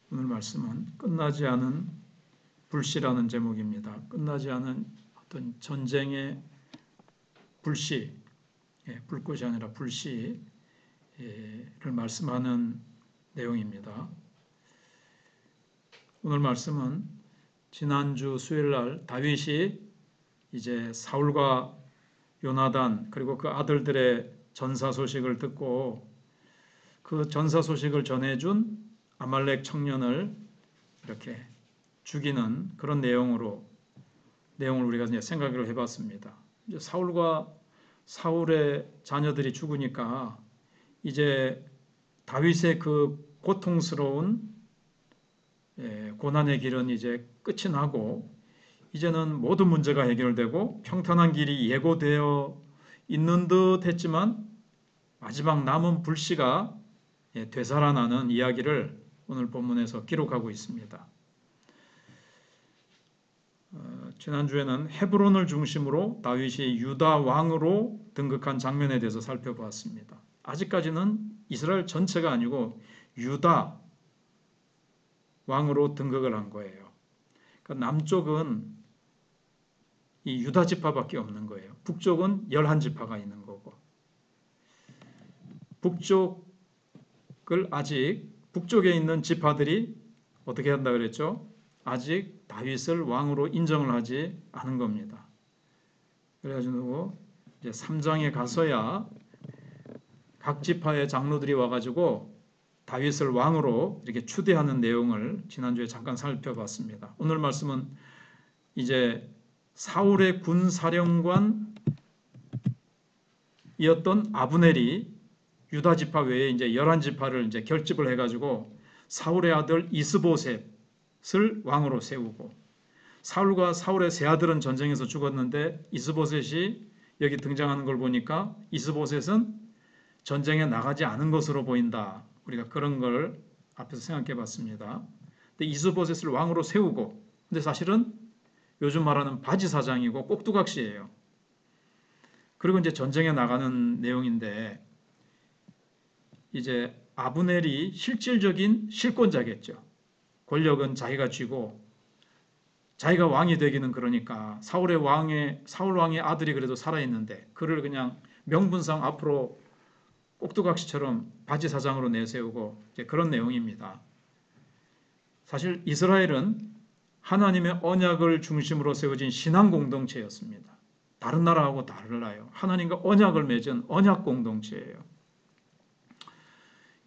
오늘 말씀은 끝나지 않은 불씨라는 제목입니다. 끝나지 않은 어떤 전쟁의 불씨, 불꽃이 아니라 불씨를 말씀하는 내용입니다. 오늘 말씀은 지난주 수요일날 다윗이 이제 사울과 요나단 그리고 그 아들들의 전사 소식을 듣고 그 전사 소식을 전해준 아말렉 청년을 이렇게 죽이는 그런 내용을 우리가 이제 생각을 해봤습니다. 이제 사울과 사울의 자녀들이 죽으니까 이제 다윗의 그 고통스러운 고난의 길은 이제 끝이 나고 이제는 모든 문제가 해결되고 평탄한 길이 예고되어 있는 듯 했지만 마지막 남은 불씨가 되살아나는 이야기를 오늘 본문에서 기록하고 있습니다. 지난주에는 헤브론을 중심으로 다윗이 유다 왕으로 등극한 장면에 대해서 살펴보았습니다. 아직까지는 이스라엘 전체가 아니고 유다 왕으로 등극을 한 거예요. 그러니까 남쪽은 이 유다 지파밖에 없는 거예요. 북쪽은 11지파가 있는 거고 북쪽에 있는 지파들이 어떻게 한다 그랬죠? 아직 다윗을 왕으로 인정을 하지 않은 겁니다. 그래가지고 이제 3장에 가서야 각 지파의 장로들이 와가지고 다윗을 왕으로 이렇게 추대하는 내용을 지난주에 잠깐 살펴봤습니다. 오늘 말씀은 이제 사울의 군사령관이었던 아브넬이 유다 지파 외에 이제 11지파를 이제 결집을 해가지고 사울의 아들 이스보셋을 왕으로 세우고 사울과 사울의 세 아들은 전쟁에서 죽었는데 이스보셋이 여기 등장하는 걸 보니까 이스보셋은 전쟁에 나가지 않은 것으로 보인다. 우리가 그런 걸 앞에서 생각해 봤습니다. 근데 이스보셋을 왕으로 세우고 근데 사실은 요즘 말하는 바지 사장이고 꼭두각시예요. 그리고 이제 전쟁에 나가는 내용인데 이제 아브넬이 실질적인 실권자겠죠. 권력은 자기가 쥐고 자기가 왕이 되기는 그러니까 사울 왕의 아들이 그래도 살아있는데 그를 그냥 명분상 앞으로 꼭두각시처럼 바지 사장으로 내세우고 그런 내용입니다. 사실 이스라엘은 하나님의 언약을 중심으로 세워진 신앙 공동체였습니다. 다른 나라하고 달라요. 하나님과 언약을 맺은 언약 공동체예요.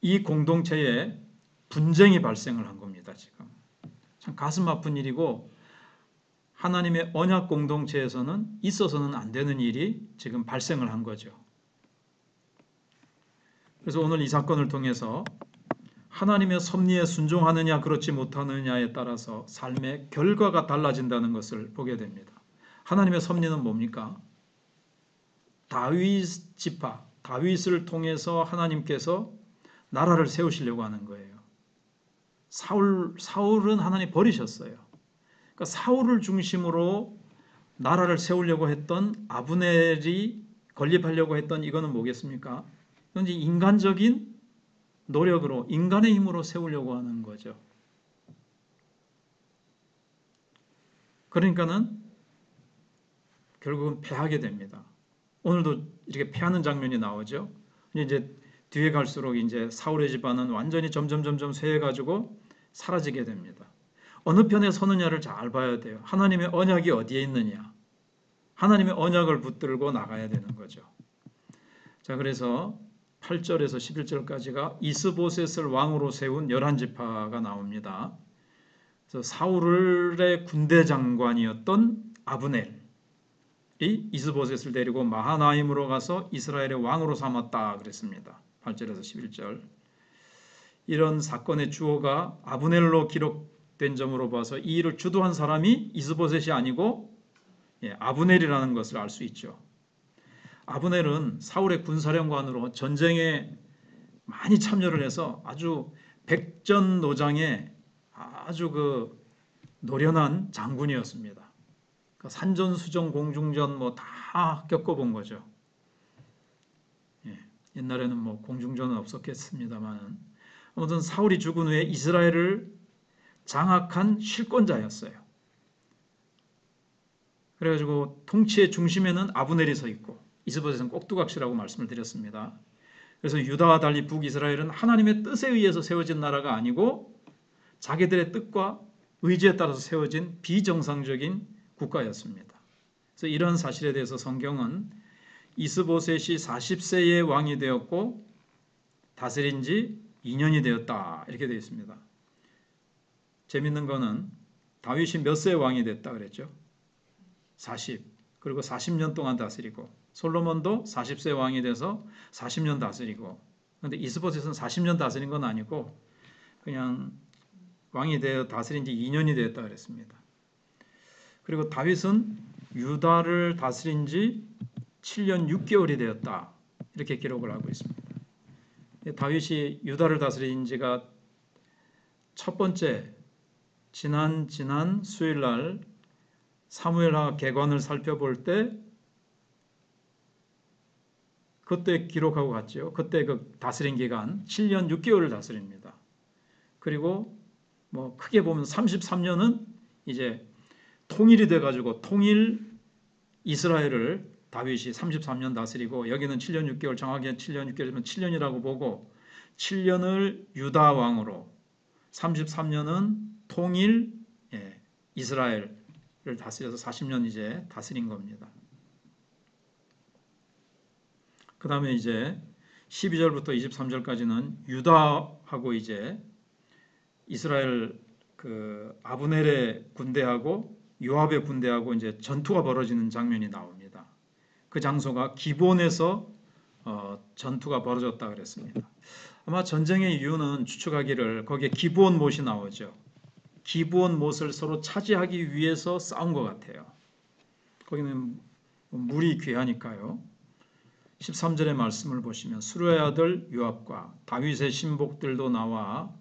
이 공동체에 분쟁이 발생을 한 겁니다. 지금 참 가슴 아픈 일이고 하나님의 언약 공동체에서는 있어서는 안 되는 일이 지금 발생을 한 거죠. 그래서 오늘 이 사건을 통해서 하나님의 섭리에 순종하느냐 그렇지 못하느냐에 따라서 삶의 결과가 달라진다는 것을 보게 됩니다. 하나님의 섭리는 뭡니까? 다윗 지파, 다윗을 통해서 하나님께서 나라를 세우시려고 하는 거예요. 사울은 하나님 버리셨어요. 그러니까 사울을 중심으로 나라를 세우려고 했던 아브넬이 건립하려고 했던 이거는 뭐겠습니까? 이건 이제 인간적인 노력으로 인간의 힘으로 세우려고 하는 거죠. 그러니까는 결국은 패하게 됩니다. 오늘도 이렇게 패하는 장면이 나오죠. 이제 뒤에 갈수록 이제 사울의 집안은 완전히 점점 쇠해가지고 사라지게 됩니다. 어느 편에 서느냐를 잘 봐야 돼요. 하나님의 언약이 어디에 있느냐. 하나님의 언약을 붙들고 나가야 되는 거죠. 자, 그래서 8절에서 11절까지가 이스보셋을 왕으로 세운 11지파가 나옵니다. 그래서 사울의 군대 장관이었던 아브넬이 이스보셋을 데리고 마하나임으로 가서 이스라엘의 왕으로 삼았다 그랬습니다. 8절에서 11절. 이런 사건의 주어가 아브넬로 기록된 점으로 봐서 이 일을 주도한 사람이 이스보셋이 아니고 아브넬이라는 것을 알 수 있죠. 아브넬은 사울의 군사령관으로 전쟁에 많이 참여를 해서 아주 백전노장의 아주 그 노련한 장군이었습니다. 그러니까 산전수전, 공중전 뭐 다 겪어본 거죠. 옛날에는 뭐 공중전은 없었겠습니다만 아무튼 사울이 죽은 후에 이스라엘을 장악한 실권자였어요. 그래가지고 통치의 중심에는 아브넬이 서 있고 이스보셋은 꼭두각시라고 말씀을 드렸습니다. 그래서 유다와 달리 북이스라엘은 하나님의 뜻에 의해서 세워진 나라가 아니고 자기들의 뜻과 의지에 따라서 세워진 비정상적인 국가였습니다. 그래서 이런 사실에 대해서 성경은 이스보셋이 40세에 왕이 되었고 다스린 지 2년이 되었다 이렇게 되어 있습니다. 재밌는 거는 다윗이 몇 세에 왕이 됐다 그랬죠? 40. 그리고 40년 동안 다스리고 솔로몬도 40세 왕이 돼서 40년 다스리고 그런데 이스보셋은 40년 다스린 건 아니고 그냥 왕이 되어 다스린 지 2년이 되었다 그랬습니다. 그리고 다윗은 유다를 다스린 지 7년 6개월이 되었다 이렇게 기록을 하고 있습니다. 다윗이 유다를 다스린 지가 첫 번째 지난 수요일 날 사무엘하 계관을 살펴볼 때 그때 기록하고 갔죠. 그때 그 다스린 기간 7년 6개월을 다스립니다. 그리고 뭐 크게 보면 33년은 이제 통일이 돼가지고 통일 이스라엘을 다윗이 33년 다스리고 여기는 7년 6개월 정확히 7년 6개월이면 7년이라고 보고 7년을 유다 왕으로 33년은 통일 이스라엘을 다스려서 40년 이제 다스린 겁니다. 그 다음에 이제 12절부터 23절까지는 유다하고 이제 이스라엘 그 아브넬의 군대하고 요압의 군대하고 이제 전투가 벌어지는 장면이 나옵니다. 그 장소가 기본에서 전투가 벌어졌다 그랬습니다. 아마 전쟁의 이유는 추측하기를 거기에 기브온 못이 나오죠. 기브온 못을 서로 차지하기 위해서 싸운 것 같아요. 거기는 물이 귀하니까요. 13절의 말씀을 보시면 수르의 아들 요압과 다윗의 신복들도 나와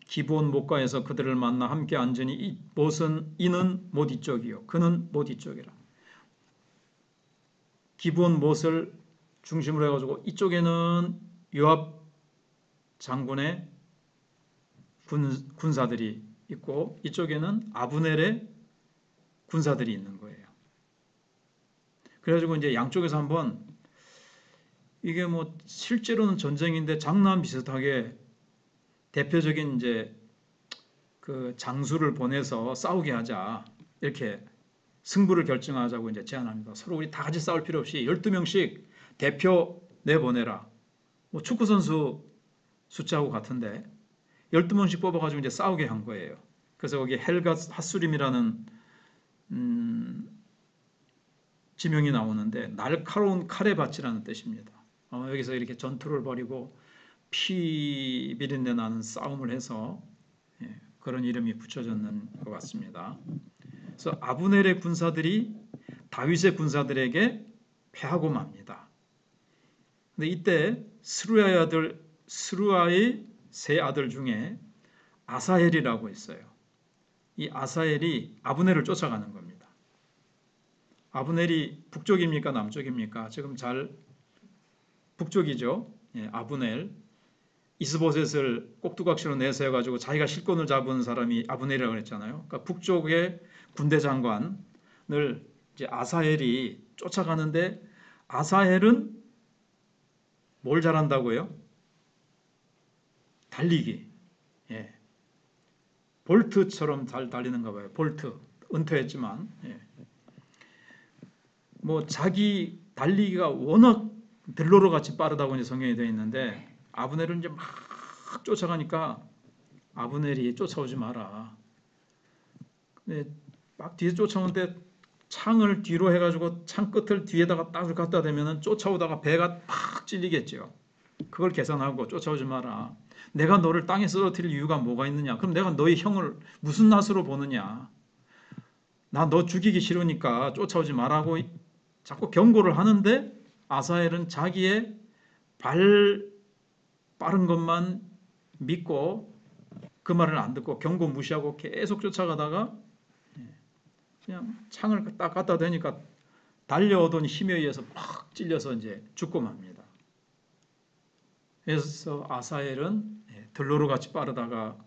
기브온 못가에서 그들을 만나 함께 앉으니 이 못은 이는 못 이쪽이요 그는 못 이쪽이라. 기브온 못을 중심으로 해가지고 이쪽에는 요압 장군의 군사들이 있고 이쪽에는 아브넬의 군사들이 있는 거예요. 그래가지고 이제 양쪽에서 한번 이게 뭐 실제로는 전쟁인데 장난 비슷하게 대표적인 이제 그 장수를 보내서 싸우게 하자 이렇게 승부를 결정하자고 이제 제안합니다. 서로 우리 다 같이 싸울 필요 없이 12명씩 대표 내보내라. 뭐 축구 선수 숫자하고 같은데 12명씩 뽑아가지고 이제 싸우게 한 거예요. 그래서 거기 헬가 핫수림이라는 지명이 나오는데 날카로운 칼의 밭이라는 뜻입니다. 여기서 이렇게 전투를 벌이고 피 비린내 나는 싸움을 해서 그런 이름이 붙여졌는 것 같습니다. 그래서 아브넬의 군사들이 다윗의 군사들에게 패하고 맙니다. 근데 이때 스루아의 세 아들 중에 아사헬이라고 있어요. 이 아사헬이 아브넬을 쫓아가는 겁니다. 아브넬이 북쪽입니까? 남쪽입니까? 지금 잘 북쪽이죠. 아브넬. 이스보셋을 꼭두각시로 내세워가지고 자기가 실권을 잡은 사람이 아브넬이라고 했잖아요. 그러니까 북쪽의 군대 장관을 이제 아사헬이 쫓아가는데 아사헬은 뭘 잘한다고요? 달리기. 볼트처럼 잘 달리는가 봐요. 볼트. 은퇴했지만. 뭐 자기 달리기가 워낙 들로로 같이 빠르다고 이제 성경에 되어 있는데 아브넬은 이제 막 쫓아가니까 아브넬이 쫓아오지 마라. 근데 막 뒤에 쫓아오는데 창을 뒤로 해가지고 창 끝을 뒤에다가 딱 갖다 대면은 쫓아오다가 배가 팍 찔리겠죠. 그걸 계산하고 쫓아오지 마라. 내가 너를 땅에 쓰러뜨릴 이유가 뭐가 있느냐? 그럼 내가 너희 형을 무슨 낯으로 보느냐? 나 너 죽이기 싫으니까 쫓아오지 말라고 자꾸 경고를 하는데 아사헬은 자기의 빠른 것만 믿고 그 말을 안 듣고 경고 무시하고 계속 쫓아가다가 그냥 창을 딱 갖다 대니까 달려오던 힘에 의해서 팍 찔려서 이제 죽고 맙니다. 그래서 아사헬은 들로로 같이 빠르다가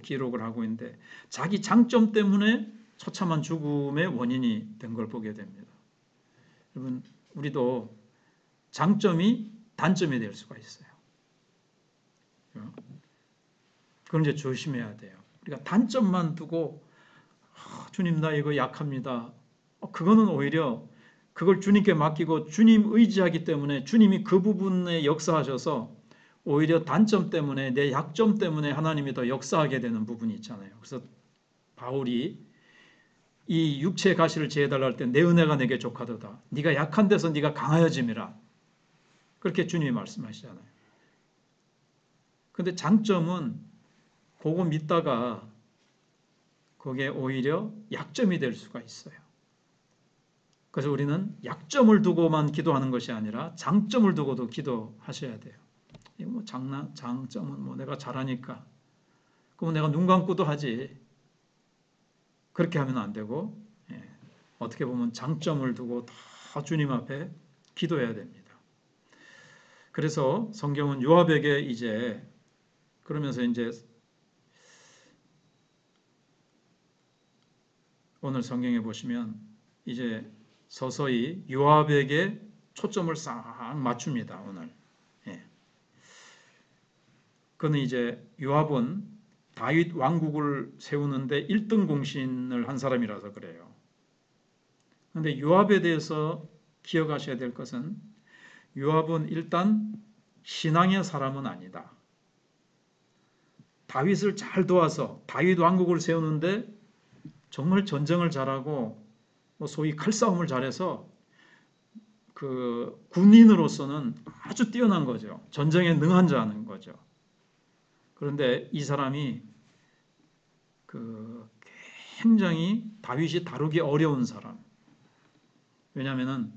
기록을 하고 있는데 자기 장점 때문에 처참한 죽음의 원인이 된 걸 보게 됩니다. 여러분, 우리도 장점이 단점이 될 수가 있어요. 그건 이제 조심해야 돼요. 우리가 단점만 두고 주님 나 이거 약합니다. 그거는 오히려 그걸 주님께 맡기고 주님 의지하기 때문에 주님이 그 부분에 역사하셔서 오히려 단점 때문에 내 약점 때문에 하나님이 더 역사하게 되는 부분이 있잖아요. 그래서 바울이 이 육체의 가시를 제해달라 할 때 내 은혜가 내게 족하도다. 네가 약한 데서 네가 강하여짐이라. 그렇게 주님이 말씀하시잖아요. 그런데 장점은 그거 믿다가 그게 오히려 약점이 될 수가 있어요. 그래서 우리는 약점을 두고만 기도하는 것이 아니라 장점을 두고도 기도하셔야 돼요. 이거 뭐 장점은 뭐 내가 잘하니까. 그럼 내가 눈 감고도 하지. 그렇게 하면 안 되고, 어떻게 보면 장점을 두고 다 주님 앞에 기도해야 됩니다. 그래서 성경은 요압에게 이제 그러면서 이제 오늘 성경에 보시면 이제 서서히 요압에게 초점을 싹 맞춥니다. 오늘. 그는 이제 요압은 다윗 왕국을 세우는데 1등 공신을 한 사람이라서 그래요. 그런데 요압에 대해서 기억하셔야 될 것은 요압은 일단 신앙의 사람은 아니다. 다윗을 잘 도와서 다윗 왕국을 세우는데 정말 전쟁을 잘하고 소위 칼싸움을 잘해서 그 군인으로서는 아주 뛰어난 거죠. 전쟁에 능한 자는 거죠. 그런데 이 사람이 굉장히 다윗이 다루기 어려운 사람. 왜냐하면은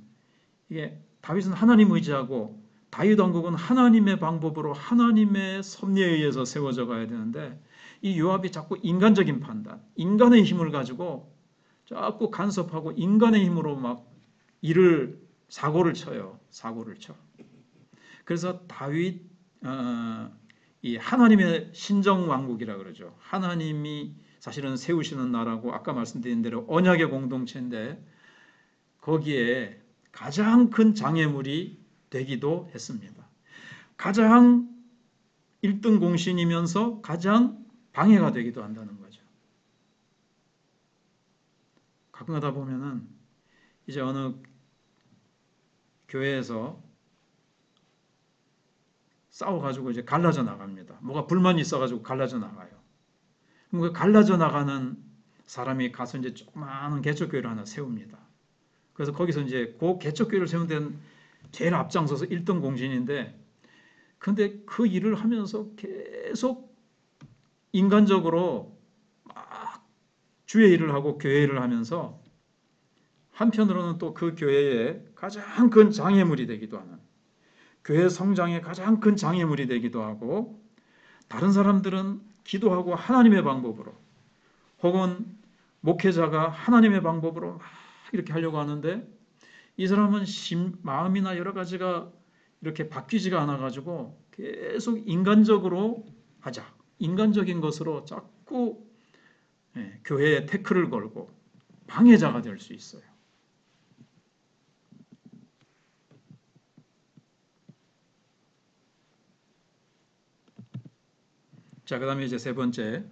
이게 다윗은 하나님 의지하고 다윗 왕국은 하나님의 방법으로 하나님의 섭리에 의해서 세워져 가야 되는데 이 요압이 자꾸 인간적인 판단, 인간의 힘을 가지고 자꾸 간섭하고 인간의 힘으로 막 사고를 쳐요. 사고를 쳐. 그래서 다윗 이 하나님의 신정 왕국이라 그러죠. 하나님이 사실은 세우시는 나라고 아까 말씀드린 대로 언약의 공동체인데 거기에 가장 큰 장애물이 되기도 했습니다. 가장 1등 공신이면서 가장 방해가 되기도 한다는 거죠. 가끔 가다 보면은 이제 어느 교회에서 싸워가지고 이제 갈라져 나갑니다. 뭐가 불만이 있어가지고 갈라져 나가요. 그럼 그 갈라져 나가는 사람이 가서 이제 조그마한 개척교회를 하나 세웁니다. 그래서 거기서 이제 그 개척교회를 세운 데는 제일 앞장서서 1등 공신인데 근데 그 일을 하면서 계속 인간적으로 막 주의 일을 하고 교회 일을 하면서 한편으로는 또 그 교회의 가장 큰 장애물이 되기도 하는 교회 성장의 가장 큰 장애물이 되기도 하고 다른 사람들은 기도하고 하나님의 방법으로 혹은 목회자가 하나님의 방법으로 막 이렇게 하려고 하는데 이 사람은 마음이나 여러 가지가 이렇게 바뀌지가 않아가지고 계속 인간적으로 하자. 인간적인 것으로 자꾸 교회에 태클을 걸고 방해자가 될 수 있어요. 자, 그 다음에 이제 세 번째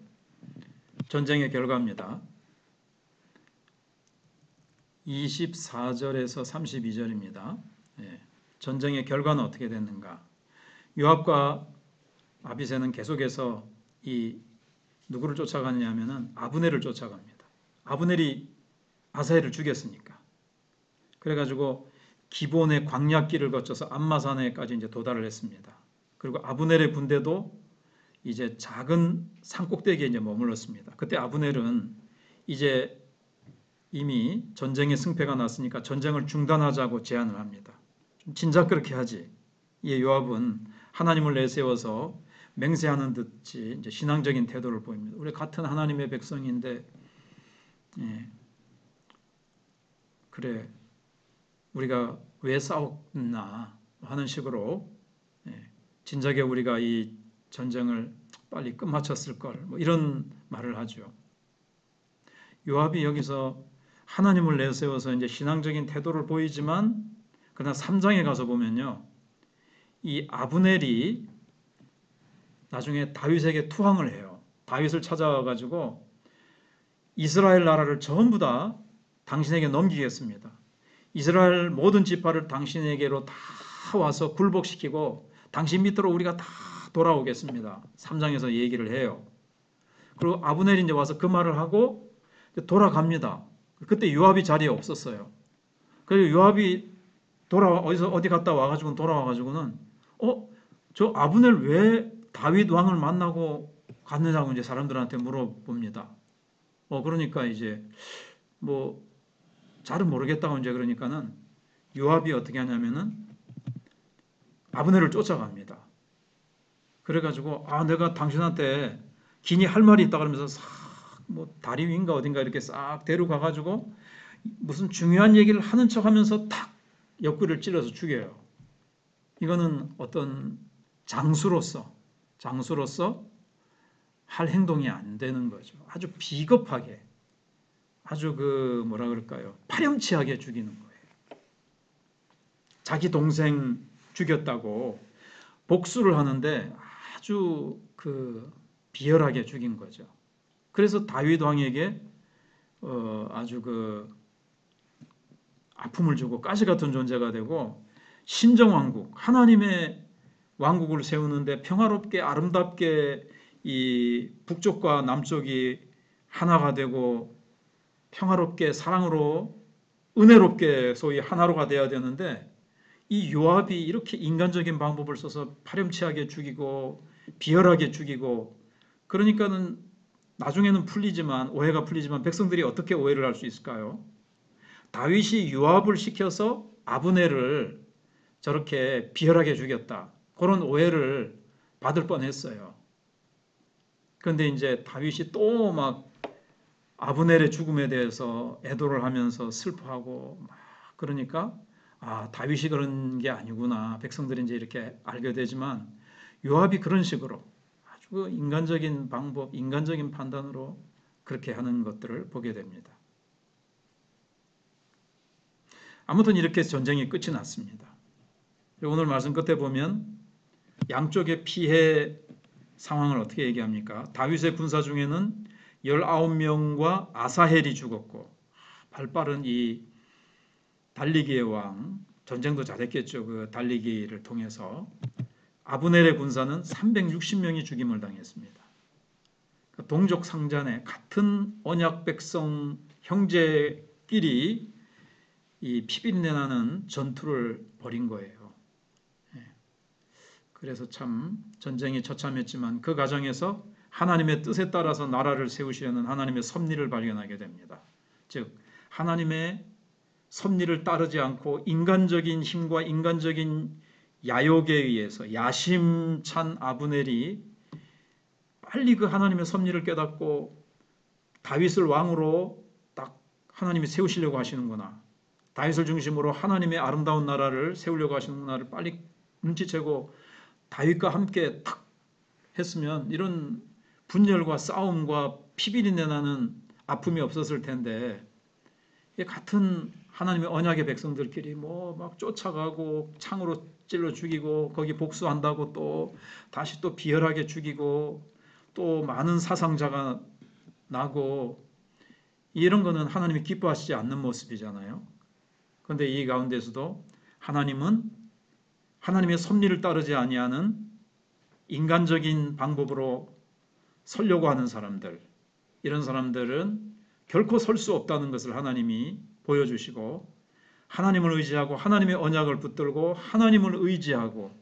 전쟁의 결과입니다. 24절에서 32절입니다. 전쟁의 결과는 어떻게 됐는가? 요압과 아비새는 계속해서 이 누구를 쫓아가느냐면은 아브넬을 쫓아갑니다. 아브넬이 아사엘을 죽였으니까. 그래가지고 기본의 광야길을 거쳐서 암마산에까지 이제 도달을 했습니다. 그리고 아브넬의 군대도 이제 작은 산꼭대기에 이제 머물렀습니다. 그때 아브넬은 이제 이미 전쟁의 승패가 났으니까 전쟁을 중단하자고 제안을 합니다. 좀 진작 그렇게 하지. 이 요압은 하나님을 내세워서 맹세하는 듯이 이제 신앙적인 태도를 보입니다. 우리 같은 하나님의 백성인데, 그래 우리가 왜 싸웠나 하는 식으로 진작에 우리가 이 전쟁을 빨리 끝마쳤을 걸. 뭐 이런 말을 하죠. 요압이 여기서 하나님을 내세워서 이제 신앙적인 태도를 보이지만 그러나 3장에 가서 보면요. 이 아브넬이 나중에 다윗에게 투항을 해요. 다윗을 찾아와 가지고 이스라엘 나라를 전부 다 당신에게 넘기겠습니다. 이스라엘 모든 지파를 당신에게로 다 와서 굴복시키고 당신 밑으로 우리가 다 돌아오겠습니다. 3장에서 얘기를 해요. 그리고 아브넬이 이제 와서 그 말을 하고 돌아갑니다. 그때 요압이 자리에 없었어요. 그리고 요압이 어디 갔다 와가지고 돌아와가지고는 저 아브넬 왜 다윗 왕을 만나고 갔느냐고 이제 사람들한테 물어봅니다. 그러니까 이제 뭐 잘은 모르겠다고 이제 그러니까는 요압이 어떻게 하냐면은 아브넬을 쫓아갑니다. 그래가지고 내가 당신한테 긴히 할 말이 있다 그러면서 뭐 다리 위인가 어딘가 이렇게 싹 데려가가지고 무슨 중요한 얘기를 하는 척하면서 탁 옆구리를 찔러서 죽여요. 이거는 어떤 장수로서 할 행동이 안 되는 거죠. 아주 비겁하게, 아주 뭐라 그럴까요? 파렴치하게 죽이는 거예요. 자기 동생 죽였다고 복수를 하는데 아주 비열하게 죽인 거죠. 그래서 다윗 왕에게 아주 아픔을 주고 가시 같은 존재가 되고 신정왕국, 하나님의 왕국을 세우는데 평화롭게 아름답게 이 북쪽과 남쪽이 하나가 되고 평화롭게 사랑으로 은혜롭게 소위 하나로가 되어야 되는데 이 요압이 이렇게 인간적인 방법을 써서 파렴치하게 죽이고 비열하게 죽이고 그러니까는 나중에는 오해가 풀리지만 백성들이 어떻게 오해를 할 수 있을까요? 다윗이 요압을 시켜서 아브넬을 저렇게 비열하게 죽였다. 그런 오해를 받을 뻔했어요. 그런데 이제 다윗이 또 막 아브넬의 죽음에 대해서 애도를 하면서 슬퍼하고 막 그러니까 다윗이 그런 게 아니구나. 백성들이 이제 이렇게 알게 되지만 요압이 그런 식으로 아주 인간적인 방법, 인간적인 판단으로 그렇게 하는 것들을 보게 됩니다. 아무튼 이렇게 전쟁이 끝이 났습니다. 오늘 말씀 끝에 보면 양쪽의 피해 상황을 어떻게 얘기합니까? 다윗의 군사 중에는 19명과 아사헬이 죽었고 발빠른 이 달리기의 왕, 전쟁도 잘했겠죠. 그 달리기를 통해서 아브넬의 군사는 360명이 죽임을 당했습니다. 동족 상잔의 같은 언약 백성 형제끼리 이 피비린내 나는 전투를 벌인 거예요. 그래서 참 전쟁이 처참했지만 그 과정에서 하나님의 뜻에 따라서 나라를 세우시려는 하나님의 섭리를 발견하게 됩니다. 즉 하나님의 섭리를 따르지 않고 인간적인 힘과 인간적인 야욕에 의해서 야심찬 아브넬이 빨리 그 하나님의 섭리를 깨닫고 다윗을 왕으로 딱 하나님이 세우시려고 하시는구나. 다윗을 중심으로 하나님의 아름다운 나라를 세우려고 하시는구나를 빨리 눈치채고 다윗과 함께 탁 했으면 이런 분열과 싸움과 피비린내 나는 아픔이 없었을 텐데 같은 하나님의 언약의 백성들끼리 뭐 막 쫓아가고 창으로 찔러 죽이고 거기 복수한다고 또 다시 또 비열하게 죽이고 또 많은 사상자가 나고 이런 거는 하나님이 기뻐하시지 않는 모습이잖아요. 그런데 이 가운데서도 하나님은 하나님의 섭리를 따르지 아니하는 인간적인 방법으로 서려고 하는 사람들, 이런 사람들은 결코 설 수 없다는 것을 하나님이 보여주시고 하나님을 의지하고 하나님의 언약을 붙들고 하나님을 의지하고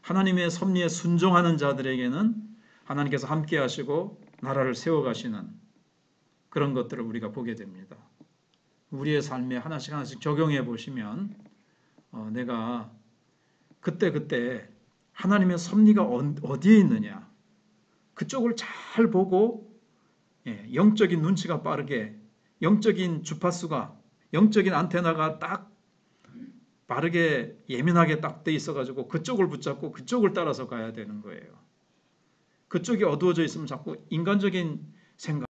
하나님의 섭리에 순종하는 자들에게는 하나님께서 함께 하시고 나라를 세워가시는 그런 것들을 우리가 보게 됩니다. 우리의 삶에 하나씩 적용해 보시면 내가 그때 하나님의 섭리가 어디에 있느냐 그쪽을 잘 보고 영적인 눈치가 빠르게 영적인 주파수가 영적인 안테나가 딱 빠르게 예민하게 딱 돼 있어가지고 그쪽을 붙잡고 그쪽을 따라서 가야 되는 거예요. 그쪽이 어두워져 있으면 자꾸 인간적인 생각